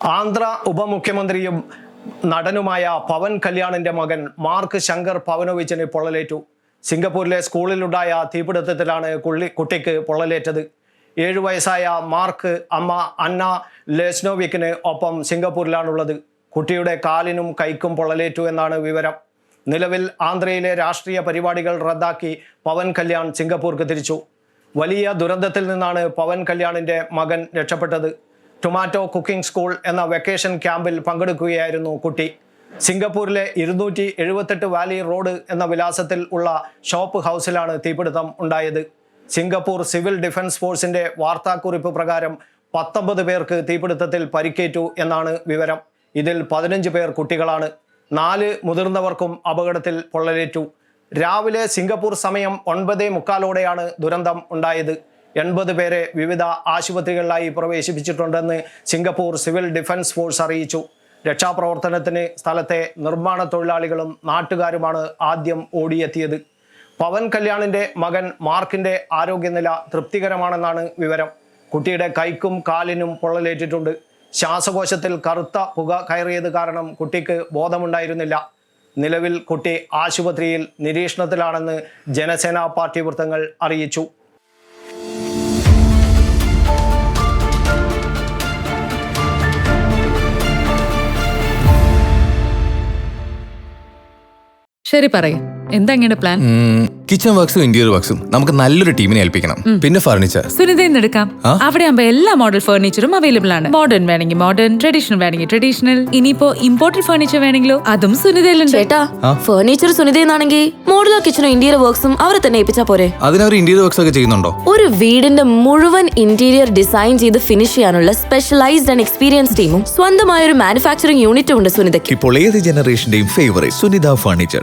ആന്ധ്ര ഉപമുഖ്യമന്ത്രിയും നടനുമായ പവൻ കല്യാണിന്റെ മകൻ മാർക്ക് ശങ്കർ പവനോവിച്ചിന് പൊള്ളലേറ്റു. സിംഗപ്പൂരിലെ സ്കൂളിലുണ്ടായ തീപിടുത്തത്തിലാണ് കുട്ടിക്ക് പൊള്ളലേറ്റത്. 7 വയസ്സായ മാർക്ക് അമ്മ അന്ന ലെസ്നോവിക്കിന് ഒപ്പം സിംഗപ്പൂരിലാണുള്ളത്. കുട്ടിയുടെ കാലിനും കൈക്കും പൊള്ളലേറ്റു എന്നാണ് വിവരം. നിലവിൽ ആന്ധ്രയിലെ രാഷ്ട്രീയ പരിപാടികൾ റദ്ദാക്കി പവൻ കല്യാൺ സിംഗപ്പൂർക്ക് തിരിച്ചു. വലിയ ദുരന്തത്തിൽ നിന്നാണ് പവൻ കല്യാണിന്റെ മകൻ രക്ഷപ്പെട്ടത്. ടൊമാറ്റോ കുക്കിംഗ് സ്കൂൾ എന്ന വെക്കേഷൻ ക്യാമ്പിൽ പങ്കെടുക്കുകയായിരുന്നു കുട്ടി. സിംഗപ്പൂരിലെ 278 വാലി റോഡ് എന്ന വിലാസത്തിൽ ഉള്ള ഷോപ്പ് ഹൗസിലാണ് തീപിടുത്തം ഉണ്ടായത്. സിംഗപ്പൂർ സിവിൽ ഡിഫൻസ് ഫോഴ്സിന്റെ വാർത്താക്കുറിപ്പ് പ്രകാരം 19 പേർക്ക് തീപിടുത്തത്തിൽ പരിക്കേറ്റു എന്നാണ് വിവരം. ഇതിൽ 15 പേർ കുട്ടികളാണ്. 4 മുതിർന്നവർക്കും അപകടത്തിൽ പൊള്ളലേറ്റു. രാവിലെ സിംഗപ്പൂർ സമയം 9:45 ദുരന്തം ഉണ്ടായത്. 80 പേരെ വിവിധ ആശുപത്രികളിലായി പ്രവേശിപ്പിച്ചിട്ടുണ്ടെന്ന് സിംഗപ്പൂർ സിവിൽ ഡിഫൻസ് ഫോഴ്സ് അറിയിച്ചു. രക്ഷാപ്രവർത്തനത്തിന് സ്ഥലത്തെ നിർമ്മാണ തൊഴിലാളികളും നാട്ടുകാരുമാണ് ആദ്യം ഓടിയെത്തിയത്. പവൻ കല്യാണിന്റെ മകൻ മാർക്കിന്റെ ആരോഗ്യനില തൃപ്തികരമാണെന്നാണ് വിവരം. കുട്ടിയുടെ കൈക്കും കാലിനും പൊള്ളലേറ്റിട്ടുണ്ട്. ശ്വാസകോശത്തിൽ കറുത്ത പുക കയറിയത് കാരണം കുട്ടിക്ക് ബോധമുണ്ടായിരുന്നില്ല. നിലവിൽ കുട്ടി ആശുപത്രിയിൽ നിരീക്ഷണത്തിലാണെന്ന് ജനസേന പാർട്ടി വൃത്തങ്ങൾ അറിയിച്ചു. ശരി, പറയും എന്താ ഇങ്ങനെ പ്ലാൻ? കിച്ചൺ വർക്സും ഇന്റീരിയർ വർക്സും നമുക്ക് നല്ലൊരു ടീമിനെ ഏൽപ്പിക്കണം. പിന്നെ ഫർണിച്ചർ സുനിതയിൽ നിന്ന് എടുക്കാം. അവിടെ ആകുമ്പോ എല്ലാ മോഡൽ ഫർണിച്ചറും അവൈലബിൾ ആണ്. മോഡേൺ വേണമെങ്കിൽ മോഡേൺ, ട്രഡീഷണൽ വേണമെങ്കിൽ ട്രഡീഷണൽ. ഇനിയിപ്പോ ഇമ്പോർട്ടഡ് ഫർണിച്ചർ വേണമെങ്കിലോ അതും സുനിതയിലുണ്ട്. ചേട്ടാ, ഫർണിച്ചർ സുനിതയെന്നാണെങ്കിൽ മോഡുലർ കിച്ചണും ഇന്റീരിയർ വർക്സും അവരെ തന്നെ ഏൽപ്പിച്ചാ പോരെ? അതിനവർ ഇന്റീരിയർ വർക്സ് ഒക്കെ ചെയ്യുന്നുണ്ടോ? ഒരു വീടിന്റെ മുഴുവൻ ഇന്റീരിയർ ഡിസൈൻ ചെയ്ത് ഫിനിഷ് ചെയ്യാനുള്ള സ്പെഷ്യലൈസ്ഡ് ആൻഡ് എക്സ്പീരിയൻസ് ടീമും സ്വന്തമായ ഒരു മാനുഫാക്ചറിംഗ് യൂണിറ്റും ഉണ്ട് സുനിതയ്ക്ക്. ഇപ്പോൾ ഏത് ജനറേഷന്റെയും ഫേവറേറ്റ് സുനിത ഫർണിച്ചർ.